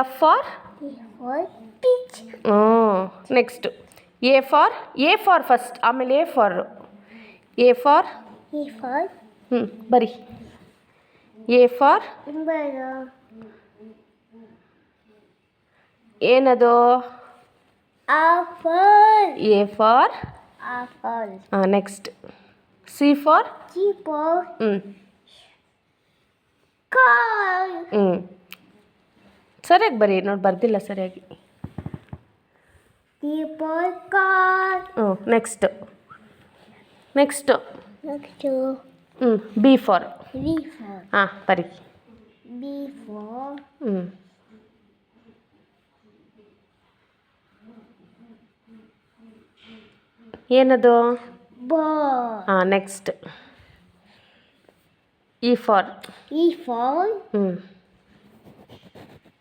F for peach. ಹ್ಞೂ next A for first, ಆಮೇಲೆ A for A for ಹ್ಞೂ ಬರಿ ಎ ಫಾರ್ umbrella. ಏನದು Apple. A for Apple. ಹಾಂ next C for C for ಹ್ಞೂ car. ಹ್ಞೂ ಸರಿಯಾಗಿ ಬರೀ ನೋಡಿ ಬರ್ದಿಲ್ಲ ಸರಿಯಾಗಿ. D for car. ಹ್ಞೂ ನೆಕ್ಸ್ಟು Next to ಹ್ಞೂ ಬಿ ಫಾರ್ B for ಹಾಂ ಬರಿ B for ಹ್ಞೂ ಏನದು ball. ಹಾಂ next E for E for ಹ್ಞೂ